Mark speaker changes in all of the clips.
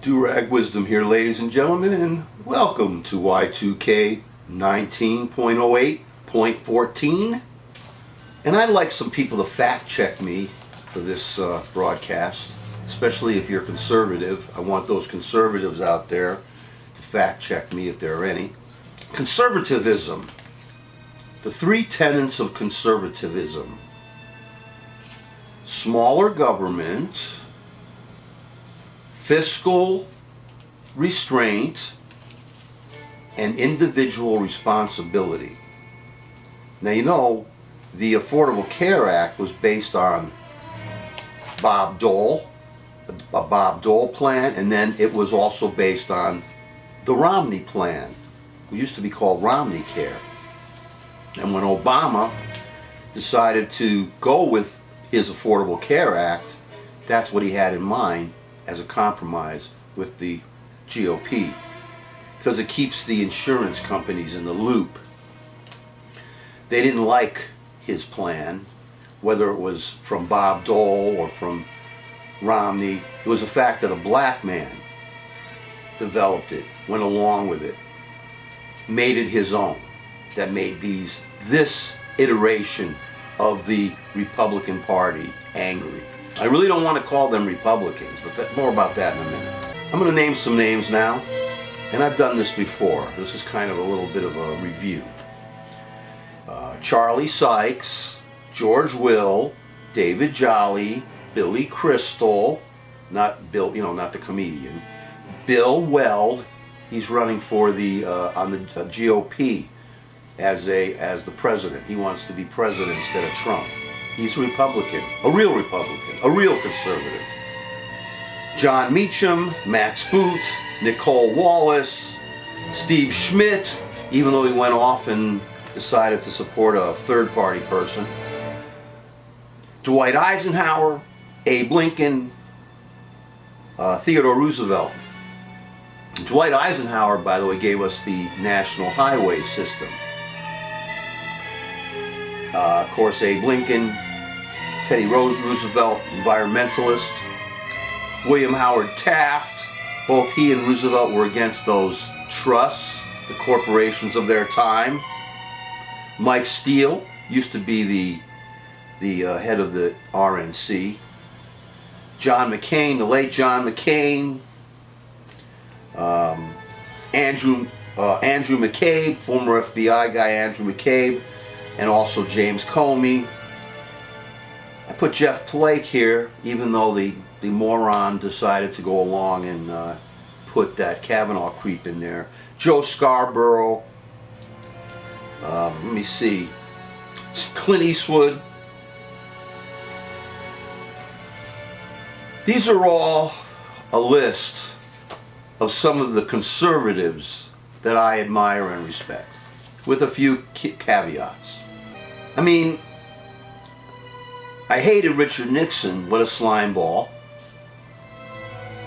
Speaker 1: Durag Wisdom here, ladies and gentlemen, and welcome to Y2K 19.08.14. And I'd like some people to fact check me for this broadcast, especially if you're conservative. I want those conservatives out there to fact check me if there are any. Conservatism. The three tenets of conservatism: smaller government, fiscal restraint, and individual responsibility. Now, you know, the Affordable Care Act was based on Bob Dole, a Bob Dole plan, and then it was also based on the Romney plan. It used to be called Romney Care. And when Obama decided to go with his Affordable Care Act, that's what he had in mind as a compromise with the GOP, because it keeps the insurance companies in the loop. They didn't like his plan, whether it was from Bob Dole or from Romney. It was the fact that a black man developed it, went along with it, made it his own, that made this iteration of the Republican Party angry. I really don't want to call them Republicans, but more about that in a minute. I'm going to name some names now, and I've done this before. This is kind of a little bit of a review. Charlie Sykes, George Will, David Jolly, Billy Crystal, not Bill, not the comedian, Bill Weld. He's running for the on the GOP as the president. He wants to be president instead of Trump. He's a Republican, a real conservative. John Meacham, Max Boot, Nicole Wallace, Steve Schmidt, even though he went off and decided to support a third-party person. Dwight Eisenhower, Abe Lincoln, Theodore Roosevelt. Dwight Eisenhower, by the way, gave us the national highway system. Of course, Abe Lincoln, Teddy Roosevelt, environmentalist. William Howard Taft, both he and Roosevelt were against those trusts, the corporations of their time. Mike Steele used to be the head of the RNC. John McCain, the late John McCain. Andrew McCabe, former FBI guy Andrew McCabe, and also James Comey. I put Jeff Flake here, even though the moron decided to go along and put that Kavanaugh creep in there. Joe Scarborough. Let me see. Clint Eastwood. These are all a list of some of the conservatives that I admire and respect, with a few caveats. I mean, I hated Richard Nixon, what a slimeball.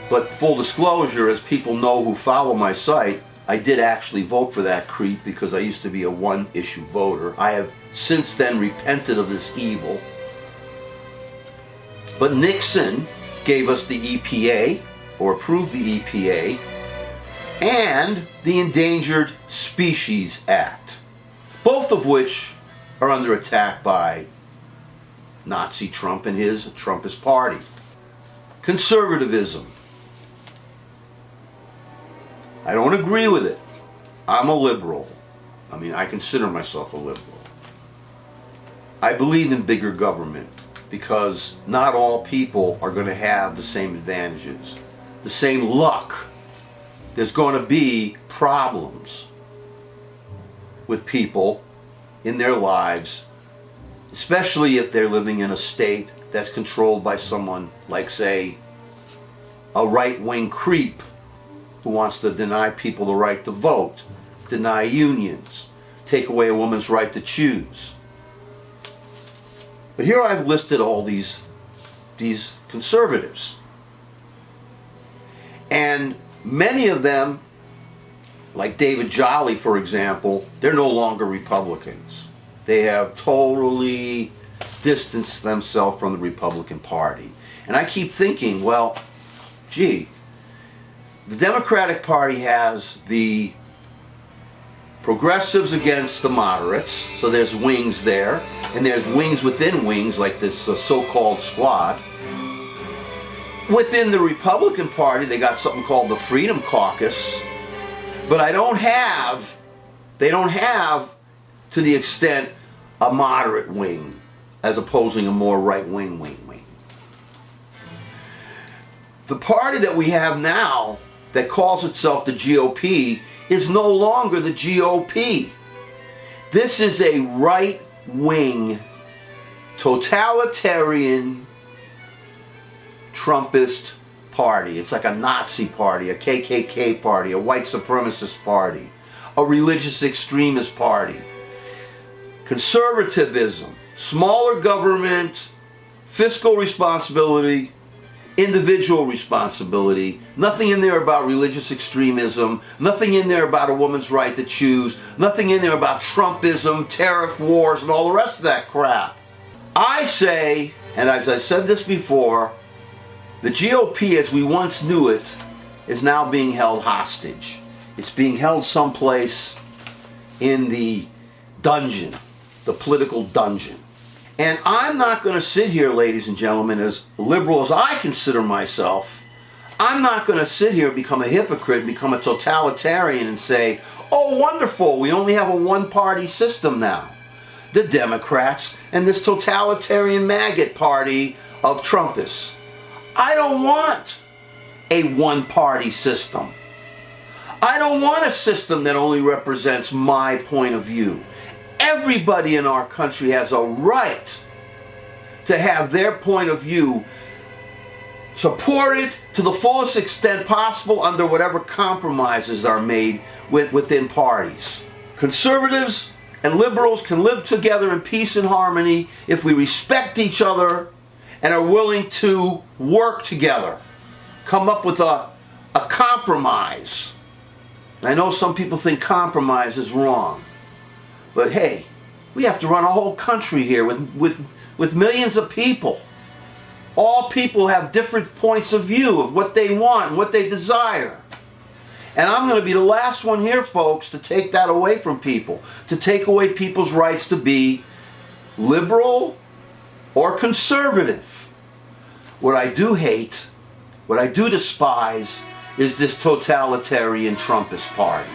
Speaker 1: But full disclosure, as people know who follow my site, I did actually vote for that creep because I used to be a one-issue voter. I have since then repented of this evil. But Nixon gave us the EPA, or approved the EPA, and the Endangered Species Act, both of which are under attack by Nazi Trump and his Trumpist party. Conservatism. I don't agree with it. I'm a liberal. I mean, I consider myself a liberal. I believe in bigger government because not all people are going to have the same advantages, the same luck. There's going to be problems with people in their lives, especially if they're living in a state that's controlled by someone like, say, a right-wing creep who wants to deny people the right to vote, deny unions, take away a woman's right to choose. But here I've listed all these conservatives. And many of them, like David Jolly, for example, they're no longer Republicans. They have totally distanced themselves from the Republican Party. And I keep thinking, well, gee, the Democratic Party has the progressives against the moderates, so there's wings there, and there's wings within wings, like this so-called squad. Within the Republican Party, they got something called the Freedom Caucus, but they don't have, to the extent, a moderate wing, as opposing a more right-wing wing. The party that we have now, that calls itself the GOP, is no longer the GOP. This is a right-wing, totalitarian, Trumpist party. It's like a Nazi party, a KKK party, a white supremacist party, a religious extremist party. Conservatism, smaller government, fiscal responsibility, individual responsibility, nothing in there about religious extremism, nothing in there about a woman's right to choose, nothing in there about Trumpism, tariff wars, and all the rest of that crap. I say, and as I said this before, the GOP as we once knew it is now being held hostage. It's being held someplace in the dungeon, the political dungeon. And I'm not going to sit here, ladies and gentlemen, as liberal as I consider myself, I'm not going to sit here and become a hypocrite, become a totalitarian and say, oh, wonderful, we only have a one-party system now. The Democrats and this totalitarian maggot party of Trumpists. I don't want a one-party system. I don't want a system that only represents my point of view. Everybody in our country has a right to have their point of view supported to the fullest extent possible under whatever compromises are made within parties. Conservatives and liberals can live together in peace and harmony if we respect each other and are willing to work together, come up with a compromise. And I know some people think compromise is wrong. But hey, we have to run a whole country here with millions of people. All people have different points of view of what they want and what they desire. And I'm going to be the last one here, folks, to take that away from people. To take away people's rights to be liberal or conservative. What I do hate, what I do despise, is this totalitarian Trumpist party.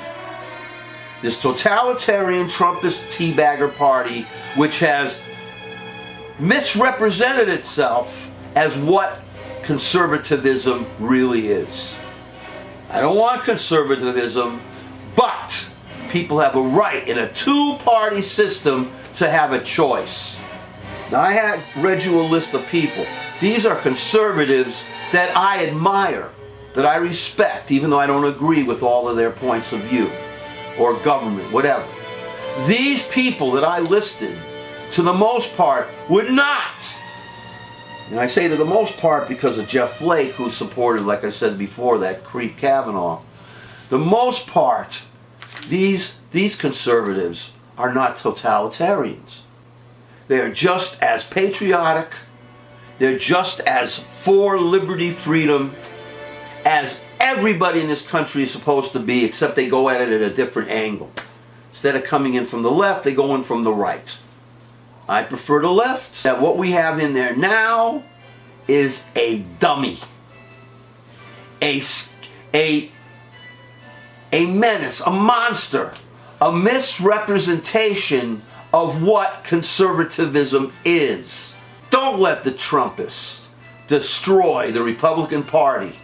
Speaker 1: This totalitarian Trumpist teabagger party, which has misrepresented itself as what conservatism really is. I don't want conservatism, but people have a right in a two-party system to have a choice. Now, I had read you a list of people. These are conservatives that I admire, that I respect, even though I don't agree with all of their points of view, or government, whatever. These people that I listed, to the most part, would not. And I say to the most part because of Jeff Flake, who supported, like I said before, that creep Kavanaugh. The most part, these conservatives are not totalitarians. They're just as patriotic, they're just as for liberty, freedom, as everybody in this country is supposed to be, except they go at it at a different angle. Instead of coming in from the left, they go in from the right. I prefer the left. That what we have in there now is a dummy. A menace, a monster, a misrepresentation of what conservatism is. Don't let the Trumpists destroy the Republican Party.